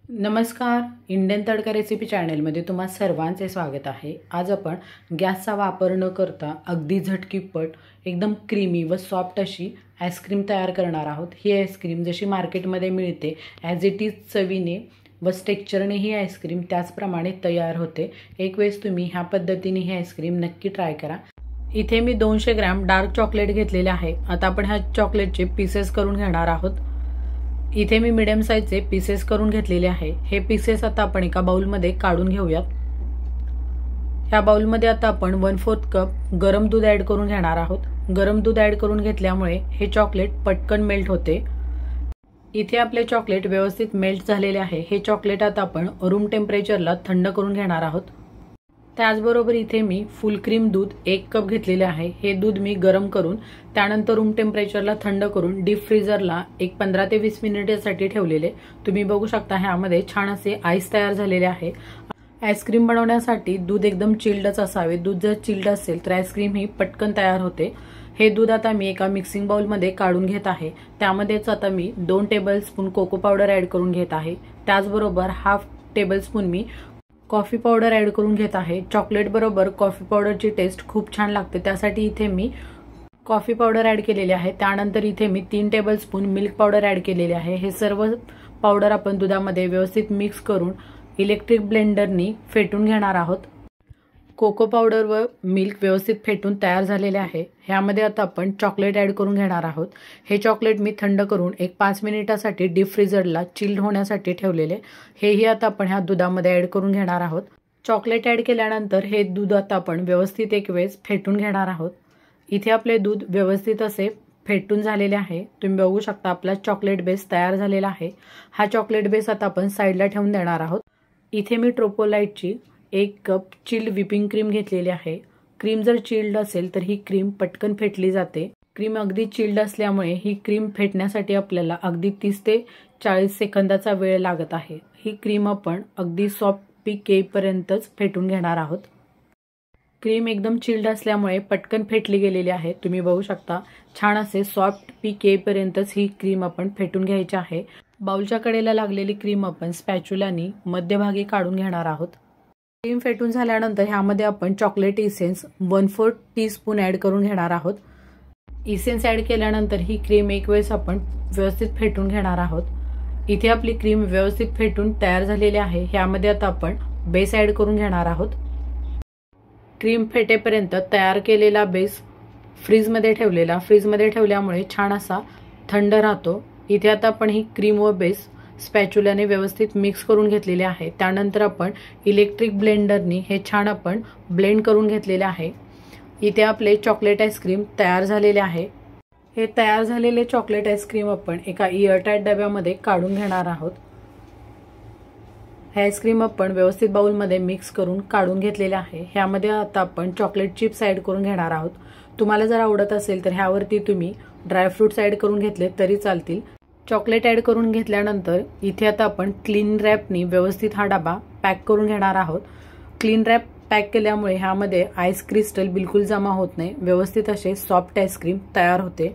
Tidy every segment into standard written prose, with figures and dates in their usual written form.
नमस्कार, इंडियन तडका रेसिपी चॅनलमध्ये तुम्हा सर्वांचे स्वागत आहे। आज आपण गॅसचा वापर न करता अगदी झटकीपट एकदम क्रीमी व सॉफ्ट अशी आईस्क्रीम तयार करणार आहोत। ही आईस्क्रीम जशी मार्केटमध्ये मिळते ॲज इट इज चवीने व टेक्स्चरने ही आईस्क्रीम त्याचप्रमाणे तयार होते। एक वेळेस तुम्ही ह्या पद्धतीने ही आईस्क्रीम नक्की ट्राय करा। इथे मी 200 ग्रॅम डार्क चॉकलेट घेतलेले आहे। आता आपण ह्या चॉकलेटचे पीसेस करून घेणार आहोत। इथे मी मीडियम साइजचे पीसेस करून घेतलेले आहे। हे पीसेस आता आपण एका बाउलमध्ये काढून घेऊयात। ह्या बाउलमध्ये आता आपण 1/4 कप गरम दूध ॲड करून घेणार आहोत। गरम दूध ॲड करून घेतल्यामुळे हे चॉकलेट पटकन मेल्ट होते। इथे आपले चॉकलेट व्यवस्थित मेल्ट झालेले आहे। हे चॉकलेट आता आपण रूम टेम्परेचरला थंड करून घेणार आहोत। त्याचबरोबर इथे मी फुल क्रीम दूध 1 कप घेतलेले आहे। हे दूध मी गरम करून त्यानंतर रूम टेम्परेचरला थंड करून डीप फ्रीजरला एक 15 ते 20 मिनिटांसाठी ठेवलेले। तुम्ही बघू शकता ह्यामध्ये छान असे आईस तयार झालेले आहे। आईस्क्रीम बनवण्यासाठी दूध एकदम चिल्डच असावे। दूध जर चिल्ड असेल तर आईस्क्रीम ही पटकन तयार होते। हे दूध आता मी एका मिक्सिंग बाउलमध्ये काढून घेत आहे। त्यामध्येच आता मी 2 टेबलस्पून कोको पावडर ॲड करून घेत आहे। त्याचबरोबर हाफ टेबलस्पून मी कॉफी पावडर ॲड करून घेत आहे। चॉकलेट बरोबर कॉफी पावडरची टेस्ट खूप छान लागते, त्यासाठी इथे मी कॉफी पावडर ॲड केलेली आहे। त्यानंतर इथे मी 3 टेबलस्पून मिल्क पावडर ॲड केलेले आहे। हे सर्व पावडर आपण दुधामध्ये व्यवस्थित मिक्स करून इलेक्ट्रिक ब्लेंडरनी फेटून घेणार आहोत। कोको पावडर व मिल्क व्यवस्थित फेटून तयार झालेले आहे। ह्यामध्ये आता आपण चॉकलेट ॲड करून घेणार आहोत। हे चॉकलेट मी थंड करून एक 5 मिनिटांसाठी डीप फ्रीजरला चिल्ड होण्यासाठी ठेवलेले। हेही आता आपण ह्या दुधामध्ये ॲड करून घेणार आहोत। चॉकलेट ॲड केल्यानंतर हे दूध आता आपण व्यवस्थित एक वेळेस फेटून घेणार आहोत। इथे आपले दूध व्यवस्थित असे फेटून झालेले आहे। तुम्ही बघू शकता आपला चॉकलेट बेस तयार झालेला आहे। हा चॉकलेट बेस आता आपण साईडला ठेवून देणार आहोत। इथे मी ट्रोपोलाइटची 1 कप चिल्ड व्हिपिंग क्रीम घेतलेली आहे। क्रीम जर चिल्ड असेल तर ही क्रीम पटकन फेटली जाते। क्रीम अगदी चिल्ड असल्यामुळे ही क्रीम फेटण्यासाठी आपल्याला अगदी 30 ते 40 सेकंदाचा वेळ लागत आहे। ही क्रीम आपण अगदी सॉफ्ट पीक येईपर्यंतच फेटून घेणार आहोत। क्रीम एकदम चिल्ड असल्यामुळे पटकन फेटली गेलेली आहे। तुम्ही बघू शकता छान असे सॉफ्ट पीक येईपर्यंतच ही क्रीम आपण फेटून घ्यायची आहे। बाउलच्या कडेला लागलेली क्रीम आपण स्पॅच्युलानी मध्यभागी काढून घेणार आहोत। क्रीम फेटून झाल्यानंतर ह्यामध्ये आपण चॉकलेट इसेन्स 1/4 टीस्पून ॲड करून घेणार आहोत। इसेन्स ॲड केल्यानंतर ही क्रीम एक वेळेस आपण व्यवस्थित फेटून घेणार आहोत। इथे आपली क्रीम व्यवस्थित फेटून तयार झालेली आहे। ह्यामध्ये आता आपण बेस ॲड करून घेणार आहोत। क्रीम फेटेपर्यंत तयार केलेला बेस फ्रीजमध्ये ठेवलेला। फ्रीजमध्ये ठेवल्यामुळे छान असा थंड राहतो। इथे आता आपण ही क्रीम व बेस स्पॅच्युलाने व्यवस्थित मिक्स करून घेतलेले आहे। त्यानंतर आपण इलेक्ट्रिक ब्लेंडरनी हे छान आपण ब्लेंड करून घेतलेले आहे। इथे आपले चॉकलेट आईस्क्रीम तयार झालेले आहे। हे तयार झालेले चॉकलेट आईस्क्रीम आपण एका एअरटाईट डब्यामध्ये काढून घेणार आहोत। हे आईस्क्रीम आपण व्यवस्थित बाउलमध्ये मिक्स करून काढून घेतलेले आहे। ह्यामध्ये आता आपण चॉकलेट चिप्स ॲड करून घेणार आहोत। तुम्हाला जर आवडत असेल तर ह्यावरती तुम्ही ड्रायफ्रुट्स ॲड करून घेतले तरी चालतील। चॉकलेट ॲड करून घेतल्यानंतर इथे आता आपण क्लीन रॅपनी व्यवस्थित हा डबा पॅक करून घेणार आहोत। क्लीन रॅप पॅक केल्यामुळे ह्यामध्ये आईस क्रिस्टल बिलकुल जमा होत नाही। व्यवस्थित असे सॉफ्ट आईस्क्रीम तयार होते।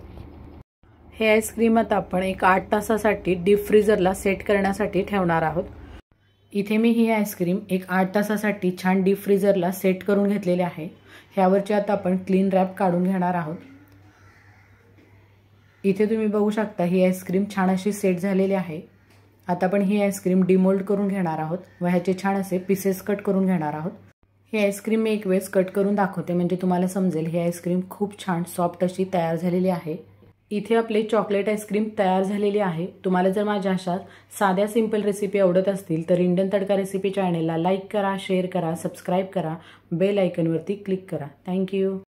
हे आईस्क्रीम आता आपण एक 8 तासासाठी डीप फ्रीजरला सेट करण्यासाठी ठेवणार आहोत। इथे मी ही आईस्क्रीम एक 8 तासासाठी छान डीप फ्रीजरला सेट करून घेतलेले आहे। ह्यावरची आता आपण क्लीन रॅप काढून घेणार आहोत। इथे तुम्ही बघू शकता ही आईस्क्रीम छान अशी सेट झालेली आहे। आता आपण ही आईस्क्रीम डिमोल्ड करून घेणार आहोत व ह्याचे छान असे पीसेस कट करून घेणार आहोत। ही आईस्क्रीम मी एक वेळेस कट करून दाखवते म्हणजे तुम्हाला समजेल ही आईस्क्रीम खूप छान सॉफ्ट अशी तयार झालेली आहे। इथे आपले चॉकलेट आईस्क्रीम तयार झालेली आहे। तुम्हाला जर माझ्या अशा साध्या सिंपल रेसिपी आवडत असतील तर इंडियन तडका रेसिपी चॅनलला लाईक करा, शेअर करा, सबस्क्राईब करा, बेल आयकॉनवरती क्लिक करा। थँक्यू।